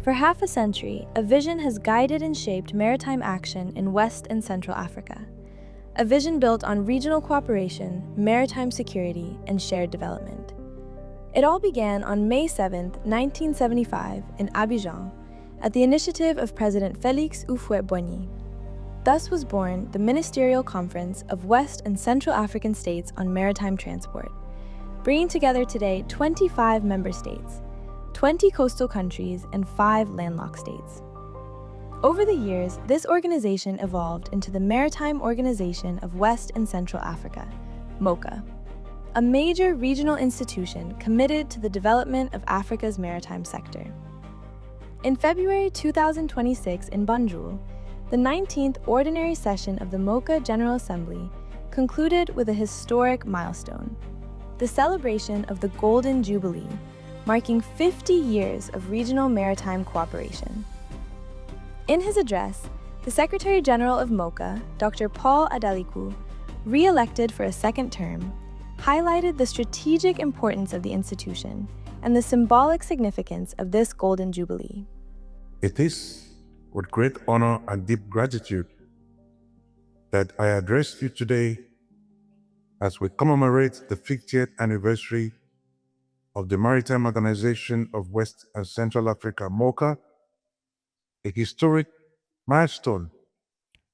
For half a century, a vision has guided and shaped maritime action in West and Central Africa. A vision built on regional cooperation, maritime security, and shared development. It all began on May 7, 1975, in Abidjan, at the initiative of President Félix Houphouët-Boigny. Thus was born the Ministerial Conference of West and Central African States on Maritime Transport, bringing together today 25 member states, 20 coastal countries, and 5 landlocked states. Over the years, this organization evolved into the Maritime Organization of West and Central Africa, MOWCA, a major regional institution committed to the development of Africa's maritime sector. In February 2026 in Banjul, the 19th Ordinary Session of the MOWCA General Assembly concluded with a historic milestone, the celebration of the Golden Jubilee, marking 50 years of regional maritime cooperation. In his address, the Secretary-General of MOWCA, Dr. Paul Adalikwu, re-elected for a second term, highlighted the strategic importance of the institution and the symbolic significance of this Golden Jubilee. It is with great honor and deep gratitude that I address you today as we commemorate the 50th anniversary of the Maritime Organization of West and Central Africa, MOWCA, a historic milestone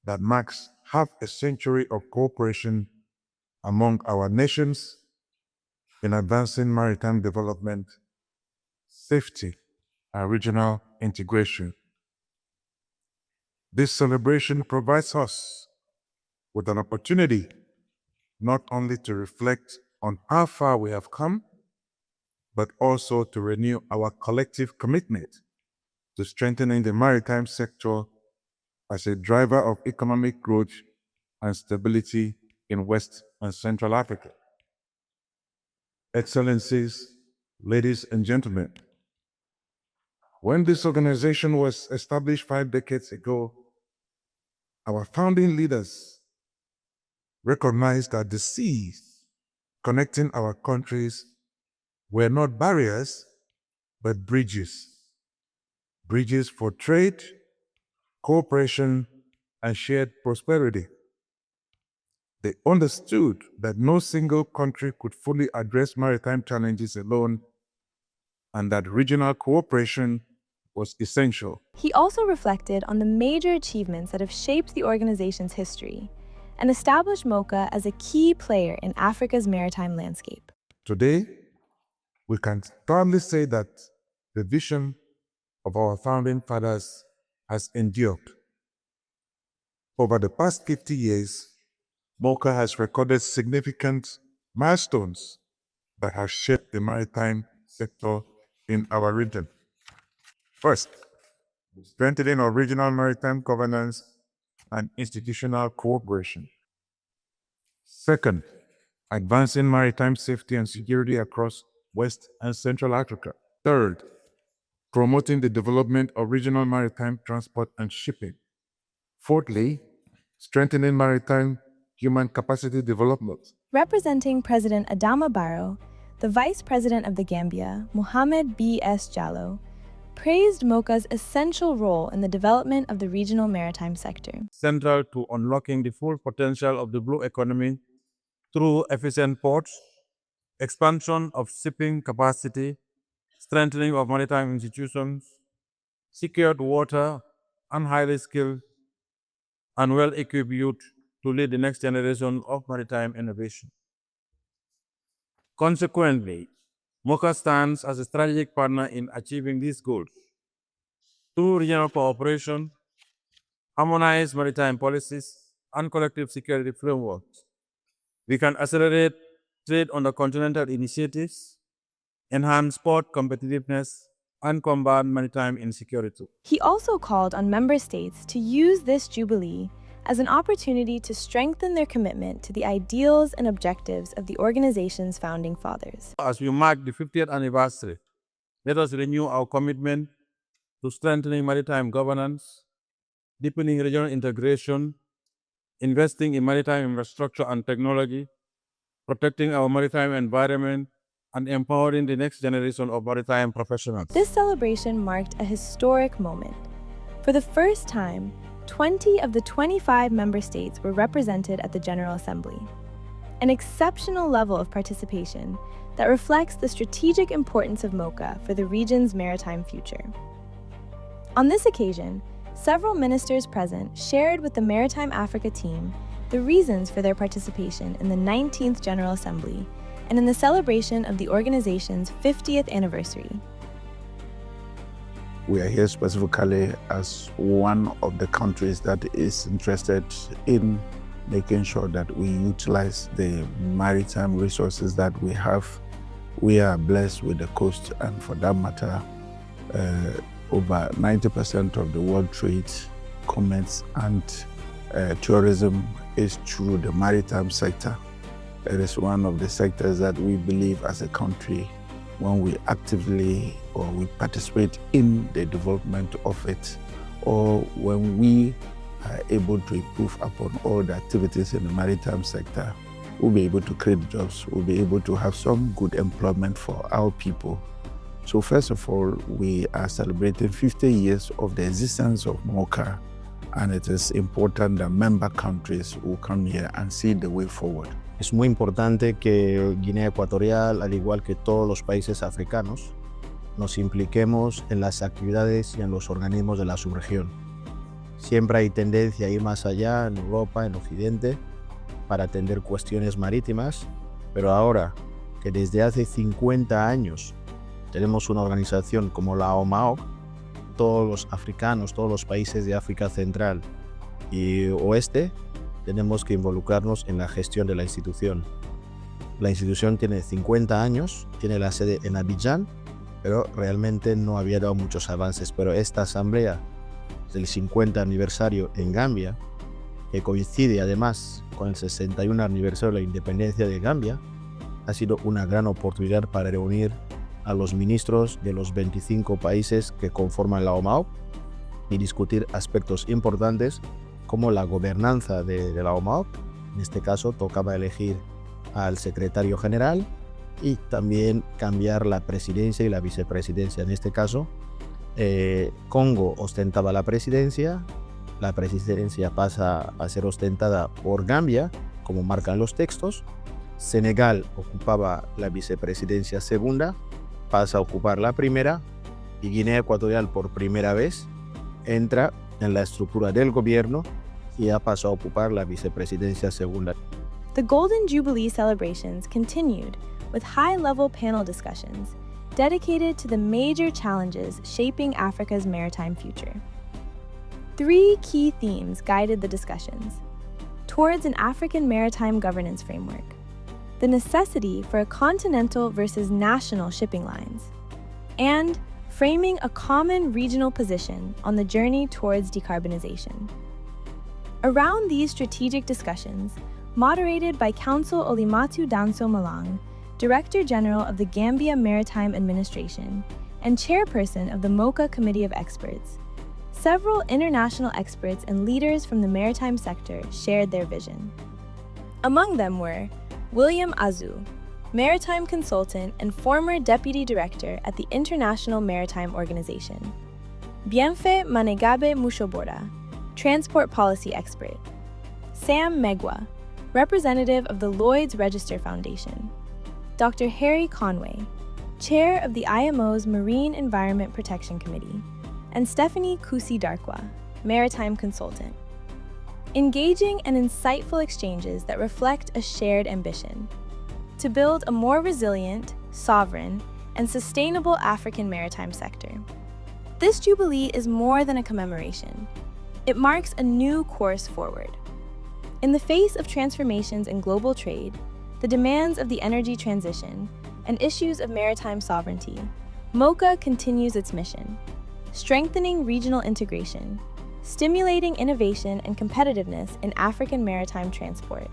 that marks half a century of cooperation among our nations in advancing maritime development, safety, and regional integration. This celebration provides us with an opportunity not only to reflect on how far we have come, but also to renew our collective commitment to strengthening the maritime sector as a driver of economic growth and stability in West and Central Africa. Excellencies, ladies and gentlemen, when this organization was established 5 decades ago, our founding leaders recognized that the seas connecting our countries were not barriers, but bridges. Bridges for trade, cooperation, and shared prosperity. They understood that no single country could fully address maritime challenges alone, and that regional cooperation was essential. He also reflected on the major achievements that have shaped the organization's history and established MOWCA as a key player in Africa's maritime landscape. Today, we can proudly say that the vision of our founding fathers has endured. Over the past 50 years, MOWCA has recorded significant milestones that have shaped the maritime sector in our region. First, strengthening of regional maritime governance and institutional cooperation. Second, advancing maritime safety and security across West and Central Africa. Third, promoting the development of regional maritime transport and shipping. Fourthly, strengthening maritime human capacity development. Representing President Adama Barrow, the Vice President of the Gambia, Mohamed B.S. Jallow, praised MOWCA's essential role in the development of the regional maritime sector. Central to unlocking the full potential of the blue economy through efficient ports, expansion of shipping capacity, strengthening of maritime institutions, secured water, and highly skilled and well-equipped youth to lead the next generation of maritime innovation. Consequently, MOWCA stands as a strategic partner in achieving these goals. Through regional cooperation, harmonized maritime policies, and collective security frameworks, we can accelerate trade on the continental initiatives, enhance port competitiveness, and combat maritime insecurity. He also called on member states to use this jubilee as an opportunity to strengthen their commitment to the ideals and objectives of the organization's founding fathers. As we mark the 50th anniversary, let us renew our commitment to strengthening maritime governance, deepening regional integration, investing in maritime infrastructure and technology, protecting our maritime environment, and empowering the next generation of maritime professionals. This celebration marked a historic moment. For the first time, 20 of the 25 member states were represented at the General Assembly, an exceptional level of participation that reflects the strategic importance of MOWCA for the region's maritime future. On this occasion, several ministers present shared with the Maritime Africa team the reasons for their participation in the 19th General Assembly and in the celebration of the organization's 50th anniversary. We are here specifically as one of the countries that is interested in making sure that we utilize the maritime resources that we have. We are blessed with the coast, and for that matter, over 90% of the world trade, commerce, and tourism is through the maritime sector. It is one of the sectors that we believe as a country, when we actively or we participate in the development of it, or when we are able to improve upon all the activities in the maritime sector, we'll be able to create jobs, we'll be able to have some good employment for our people. So first of all, we are celebrating 50 years of the existence of MOWCA, and it is important that member countries will come here and see the way forward. Es muy importante que Guinea Ecuatorial, al igual que todos los países africanos, nos impliquemos en las actividades y en los organismos de la subregión. Siempre hay tendencia a ir más allá en Europa, en Occidente, para atender cuestiones marítimas, pero ahora que desde hace 50 años tenemos una organización como la OMAOC, todos los africanos, todos los países de África Central y Oeste, tenemos que involucrarnos en la gestión de la institución. La institución tiene 50 años, tiene la sede en Abidjan, pero realmente no había dado muchos avances. Pero esta asamblea del 50 aniversario en Gambia, que coincide además con el 61 aniversario de la independencia de Gambia, ha sido una gran oportunidad para reunir a los ministros de los 25 países que conforman la OMAOC y discutir aspectos importantes como la gobernanza de la OMAOC. En este caso tocaba elegir al secretario general y también cambiar la presidencia y la vicepresidencia. En este caso, Congo ostentaba la presidencia pasa a ser ostentada por Gambia, como marcan los textos. Senegal ocupaba la vicepresidencia segunda, pasa a ocupar la primera, y Guinea Ecuatorial por primera vez entra en la estructura del gobierno y ha pasado a ocupar la vicepresidencia segunda. The Golden Jubilee celebrations continued with high-level panel discussions dedicated to the major challenges shaping Africa's maritime future. 3 key themes guided the discussions: towards an African maritime governance framework, the necessity for a continental versus national shipping lines, and framing a common regional position on the journey towards decarbonization. Around these strategic discussions, moderated by Council Olimatu Danso Malang, Director General of the Gambia Maritime Administration and Chairperson of the MOWCA Committee of Experts, several international experts and leaders from the maritime sector shared their vision. Among them were William Azu, maritime consultant and former deputy director at the International Maritime Organization; Bienfe Manegabe Mushobora, transport policy expert; Sam Megwa, representative of the Lloyd's Register Foundation; Dr. Harry Conway, chair of the IMO's Marine Environment Protection Committee; and Stephanie Kusi Darkwa, maritime consultant. Engaging and insightful exchanges that reflect a shared ambition to build a more resilient, sovereign, and sustainable African maritime sector. This Jubilee is more than a commemoration. It marks a new course forward. In the face of transformations in global trade, the demands of the energy transition, and issues of maritime sovereignty, MOWCA continues its mission, strengthening regional integration, stimulating innovation and competitiveness in African maritime transport,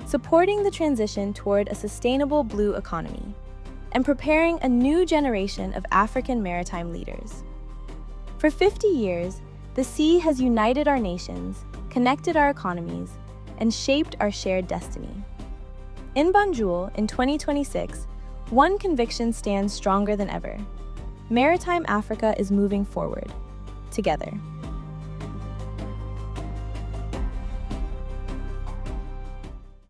supporting the transition toward a sustainable blue economy, and preparing a new generation of African maritime leaders. For 50 years, the sea has united our nations, connected our economies, and shaped our shared destiny. In Banjul, in 2026, one conviction stands stronger than ever. Maritime Africa is moving forward, together.